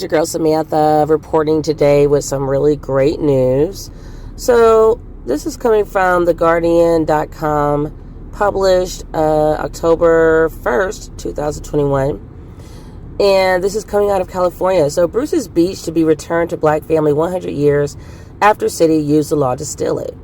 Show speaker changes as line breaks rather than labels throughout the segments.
your girl Samantha reporting today with some really great news. So this is coming from theguardian.com, published October 1st, 2021. And this is coming out of California. So Bruce's Beach to be returned to black family 100 years after city used the law to steal it.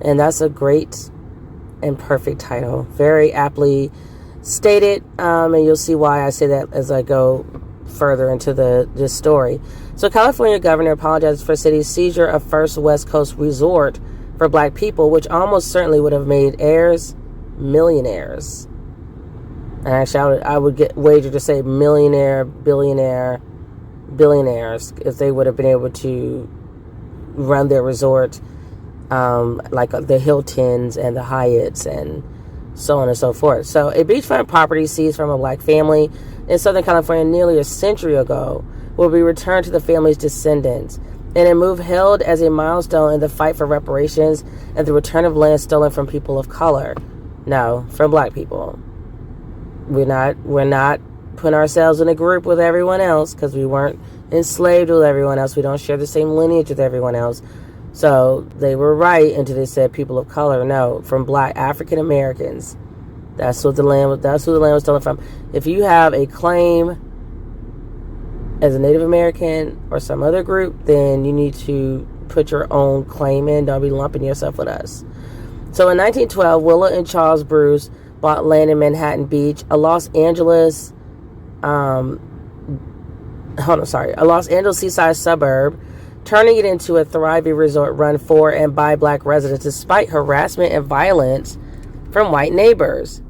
And that's a great and perfect title. Very aptly stated. And you'll see why I say that as I go further into this story. So California governor apologized for city's seizure of First West Coast resort for black people, which almost certainly would have made heirs millionaires. And actually, I would get wagered to say millionaire, billionaires if they would have been able to run their resort like the Hiltons and the Hyatts and so on and so forth. So a beachfront property seized from a black family in Southern California nearly a century ago will be returned to the family's descendants in a move hailed as a milestone in the fight for reparations and the return of land stolen from people of color. No, from black people. We're not putting ourselves in a group with everyone else because we weren't enslaved with everyone else. We don't share the same lineage with everyone else. So they were right until they said people of color. No, from black African Americans. That's who the land was stolen from. If you have a claim as a Native American or some other group, then you need to put your own claim in. Don't be lumping yourself with us. So in 1912, Willa and Charles Bruce bought land in Manhattan Beach, a Los Angeles seaside suburb, turning it into a thriving resort run for and by black residents despite harassment and violence from white neighbors.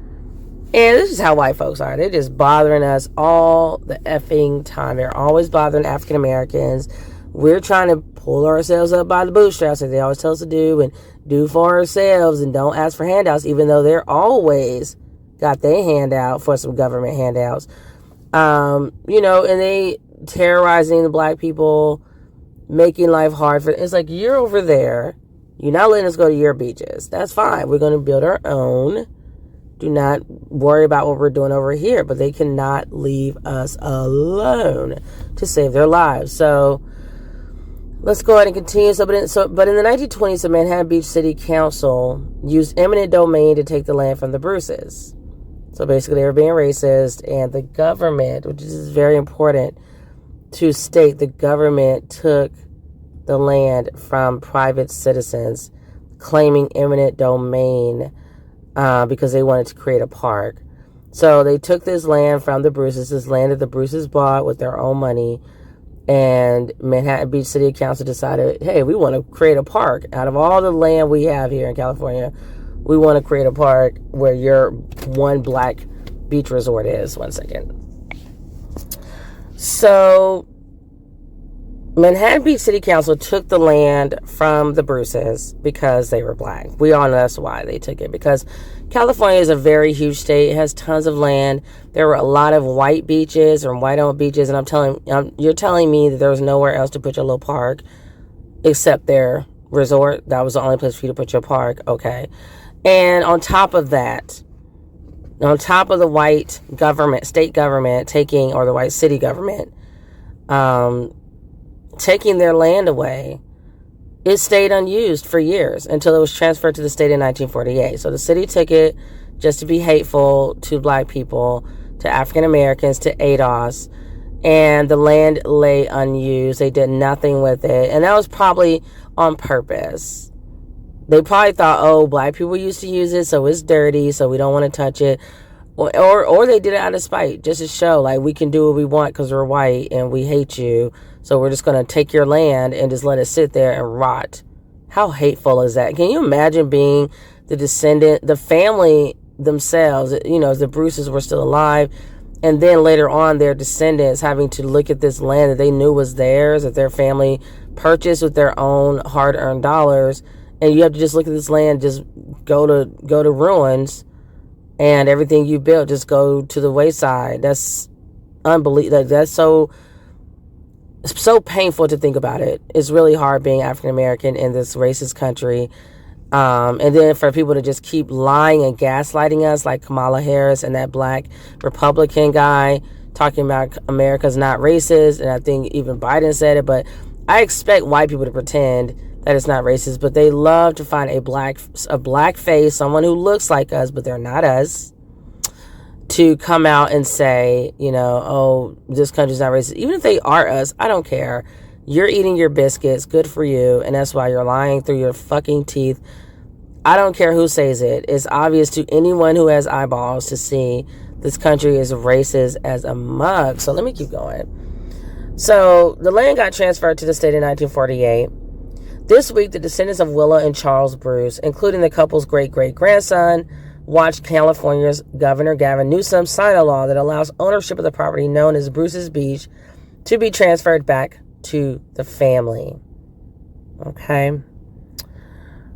And this is how white folks are. They're just bothering us all the effing time. They're always bothering African Americans. We're trying to pull ourselves up by the bootstraps, like they always tell us to do, and do for ourselves and don't ask for handouts, even though they're always got their hand out for some government handouts. And they terrorizing the black people, making life hard for. It's like, you're over there, you're not letting us go to your beaches. That's fine. We're going to build our own. Do not worry about what we're doing over here. But they cannot leave us alone to save their lives. So let's go ahead and continue. But in the 1920s, the Manhattan Beach City Council used eminent domain to take the land from the Bruces. So basically, they were being racist, and the government, which is very important to state, the government took the land from private citizens, claiming eminent domain because they wanted to create a park. So they took this land from the Bruces, this land that the Bruces bought with their own money, and Manhattan Beach City Council decided, hey, we want to create a park. Out of all the land we have here in California, we want to create a park where your one black beach resort is. One second. So Manhattan Beach City Council took the land from the Bruces because they were black. We all know that's why they took it, because California is a very huge state. It has tons of land. There were a lot of white beaches or white-owned beaches, and you're telling me that there was nowhere else to put your little park except their resort? That was the only place for you to put your park? Okay. And on top of that, on top of the white government, state government taking, or the white city government, taking their land away, it stayed unused for years until it was transferred to the state in 1948. So the city took it just to be hateful to black people, to African Americans, to ADOS, and the land lay unused. They did nothing with it, and that was probably on purpose. They probably thought, oh, black people used to use it, so it's dirty, so we don't want to touch it. Or they did it out of spite, just to show, like, we can do what we want because we're white and we hate you, so we're just going to take your land and just let it sit there and rot. How hateful is that? Can you imagine being the descendant, the family themselves, the Bruces were still alive, and then later on their descendants having to look at this land that they knew was theirs, that their family purchased with their own hard-earned dollars, and you have to just look at this land just go to ruins, and everything you built just go to the wayside. That's unbelievable. That's so painful to think about it. It's really hard being African American in this racist country. And then for people to just keep lying and gaslighting us, like Kamala Harris and that black Republican guy, talking about America's not racist, and I think even Biden said it, but I expect white people to pretend that it's not racist, but they love to find a black face, someone who looks like us, but they're not us, to come out and say, oh, this country's not racist. Even if they are us, I don't care. You're eating your biscuits, good for you, and that's why you're lying through your fucking teeth. I don't care who says it. It's obvious to anyone who has eyeballs to see this country is racist as a mug. So let me keep going. So the land got transferred to the state in 1948. This week, the descendants of Willa and Charles Bruce, including the couple's great-great-grandson, watched California's Governor Gavin Newsom sign a law that allows ownership of the property known as Bruce's Beach to be transferred back to the family. Okay?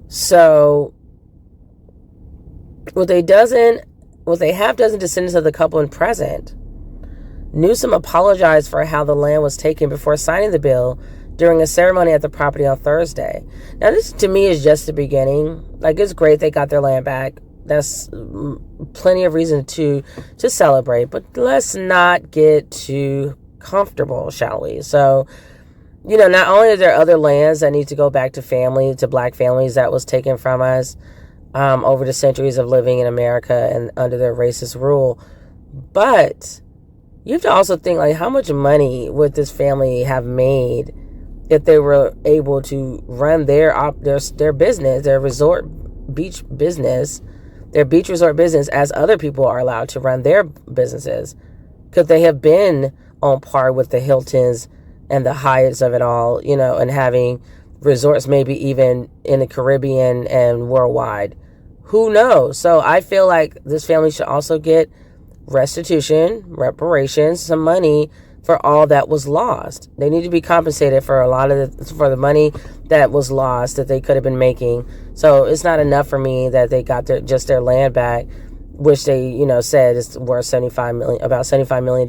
So, with a half-dozen descendants of the couple in present, Newsom apologized for how the land was taken before signing the bill during a ceremony at the property on Thursday. Now, this to me is just the beginning. Like, it's great they got their land back. That's plenty of reason to celebrate, but let's not get too comfortable, shall we? So, not only are there other lands that need to go back to black families that was taken from us over the centuries of living in America and under their racist rule, but you have to also think, like, how much money would this family have made if they were able to run their business, their beach resort business, as other people are allowed to run their businesses? Could they have been on par with the Hiltons and the Hyatts of it all, and having resorts maybe even in the Caribbean and worldwide? Who knows? So I feel like this family should also get reparations, some money for all that was lost. They need to be compensated for for the money that was lost that they could have been making. So it's not enough for me that they got their land back, which they, said is worth about $75 million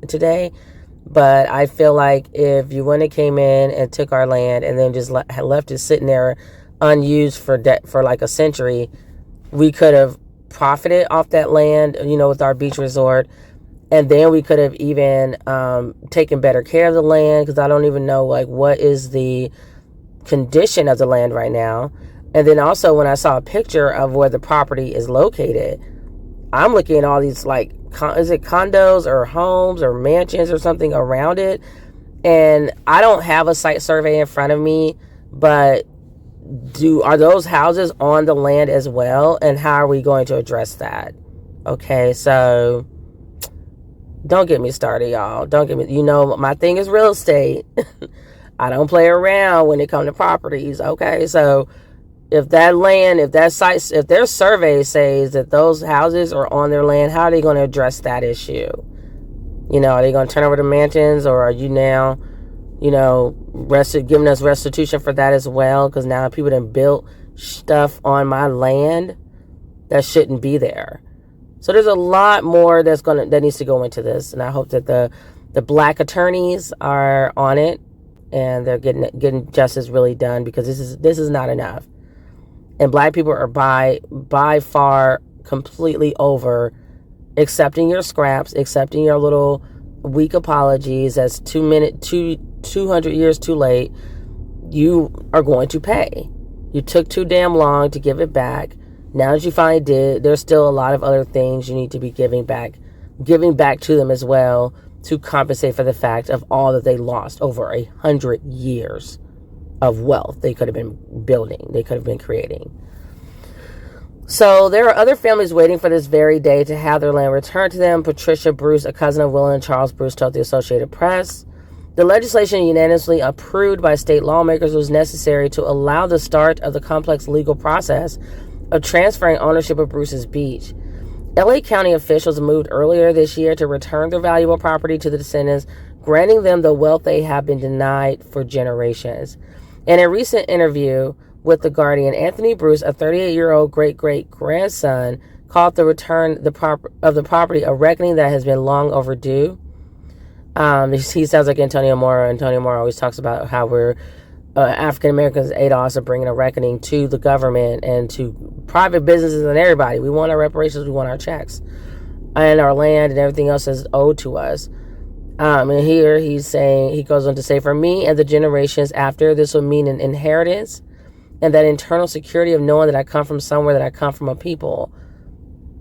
today. But I feel like if you wouldn't have came in and took our land and then just left it sitting there unused for like a century, we could have profited off that land, with our beach resort. And then we could have even taken better care of the land, because I don't even know, like, what is the condition of the land right now. And then also, when I saw a picture of where the property is located, I'm looking at all these, like, is it condos or homes or mansions or something around it? And I don't have a site survey in front of me, but are those houses on the land as well? And how are we going to address that? Okay, so don't get me started, y'all. Don't get me, my thing is real estate. I don't play around when it comes to properties. Okay, so if their survey says that those houses are on their land, how are they going to address that issue? Are they going to turn over the mansions, or are you now, giving us restitution for that as well? Because now people done built stuff on my land that shouldn't be there. So there's a lot more that needs to go into this, and I hope that the black attorneys are on it and they're getting justice really done, because this is not enough. And black people are by far completely over accepting your scraps, accepting your little weak apologies as 200 years too late. You are going to pay. You took too damn long to give it back. Now that you finally did, there's still a lot of other things you need to be giving back to them as well, to compensate for the fact of all that they lost over 100 years of wealth they could have been building, they could have been creating. So there are other families waiting for this very day to have their land returned to them. Patricia Bruce, a cousin of Willa and Charles Bruce, told the Associated Press. The legislation unanimously approved by state lawmakers was necessary to allow the start of the complex legal process of transferring ownership of Bruce's Beach. LA County officials moved earlier this year to return their valuable property to the descendants, granting them the wealth they have been denied for generations. In a recent interview with The Guardian, Anthony Bruce, a 38-year-old great-great-grandson, called the return of the property a reckoning that has been long overdue. He sounds like Antonio Moro. Antonio Moro always talks about how we're African Americans, ADOS, are bringing a reckoning to the government and to private businesses and everybody. We want our reparations. We want our checks. and our land and everything else is owed to us. And here he's saying, he goes on to say, for me and the generations after, this will mean an inheritance and that internal security of knowing that I come from somewhere, that I come from a people.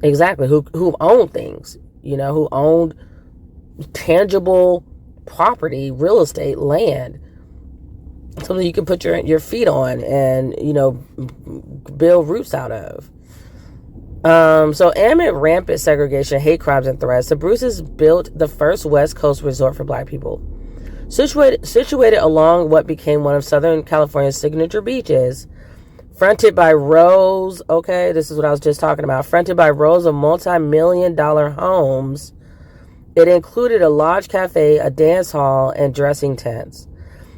Exactly. Who owned things, who owned tangible property, real estate, land, something you can put your feet on and, build roots out of. So amid rampant segregation, hate crimes, and threats, the Bruces built the first West Coast resort for black people. Situated along what became one of Southern California's signature beaches, fronted by rows, this is what I was just talking about, fronted by rows of multi-million-dollar homes. It included a lodge cafe, a dance hall, and dressing tents.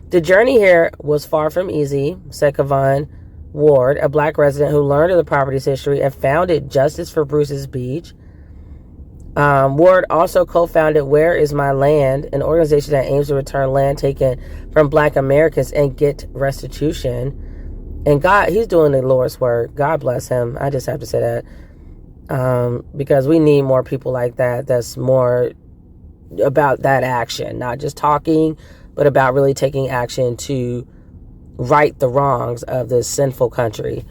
The journey here was far from easy, said Kevon Ward, a black resident who learned of the property's history and founded Justice for Bruce's Beach. Ward also co-founded Where Is My Land, an organization that aims to return land taken from black Americans and get restitution. And he's doing the Lord's work. God bless him. I just have to say that. Because we need more people like that. That's more about that action, not just talking, but about really taking action to right the wrongs of this sinful country.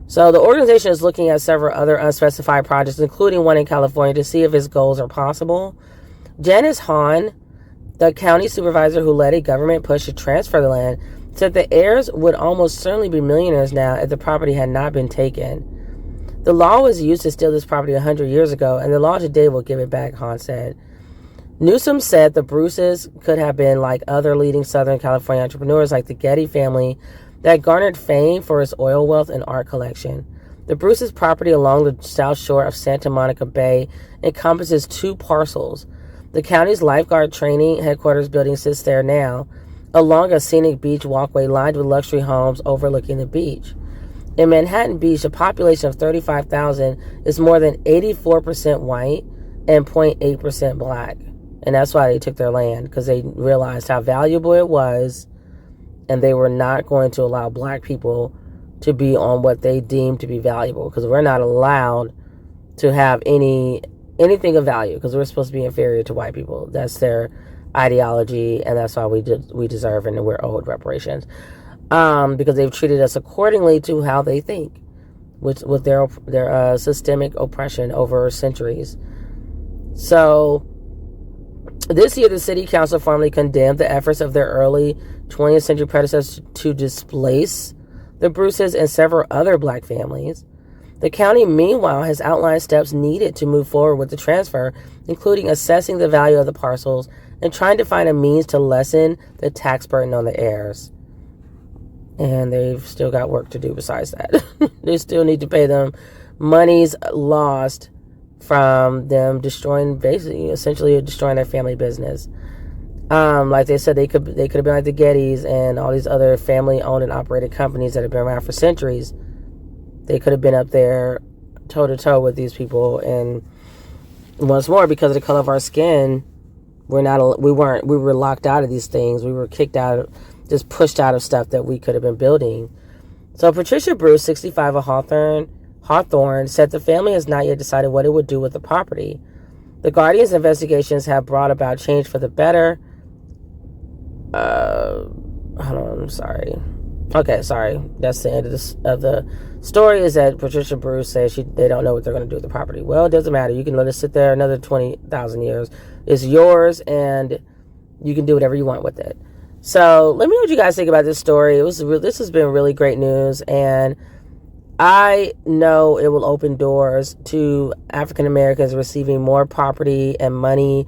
So the organization is looking at several other unspecified projects, including one in California, to see if its goals are possible. Janice Hahn, the county supervisor who led a government push to transfer the land, said the heirs would almost certainly be millionaires now if the property had not been taken. The law was used to steal this property 100 years ago, and the law today will give it back, Hahn said. Newsom said the Bruces could have been like other leading Southern California entrepreneurs like the Getty family that garnered fame for its oil wealth and art collection. The Bruces' property along the south shore of Santa Monica Bay encompasses 2 parcels. The county's lifeguard training headquarters building sits there now, along a scenic beach walkway lined with luxury homes overlooking the beach. In Manhattan Beach, a population of 35,000 is more than 84% white and 0.8% black. And that's why they took their land, because they realized how valuable it was, and they were not going to allow black people to be on what they deemed to be valuable, because we're not allowed to have anything of value, because we're supposed to be inferior to white people. That's their ideology, and that's why we deserve and we're owed reparations, because they've treated us accordingly to how they think, with their systemic oppression over centuries. So this year, the city council formally condemned the efforts of their early 20th century predecessors to displace the Bruces and several other black families. The county, meanwhile, has outlined steps needed to move forward with the transfer, including assessing the value of the parcels and trying to find a means to lessen the tax burden on the heirs. And they've still got work to do besides that. They still need to pay them monies lost from them essentially destroying their family business. Like they said, they could have been like the Gettys and all these other family-owned and operated companies that have been around for centuries. They could have been up there toe-to-toe with these people. And once more, because of the color of our skin, we were locked out of these things. We were kicked out, just pushed out of stuff that we could have been building. So Patricia Bruce, 65 of Hawthorne, said the family has not yet decided what it would do with the property. The Guardian's investigations have brought about change for the better. That's the end of the story, is that Patricia Bruce says they don't know what they're going to do with the property. Well, it doesn't matter. You can let it sit there another 20,000 years. It's yours, and you can do whatever you want with it. So let me know what you guys think about this story. This has been really great news, and I know it will open doors to African Americans receiving more property and money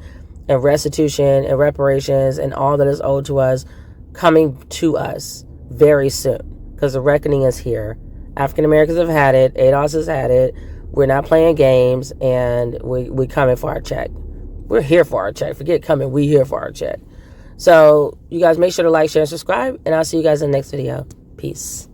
and restitution and reparations and all that is owed to us coming to us very soon, because the reckoning is here. African Americans have had it. ADOS has had it. We're not playing games, and we coming for our check. We're here for our check. Forget coming. We here for our check. So you guys make sure to like, share, and subscribe, and I'll see you guys in the next video. Peace.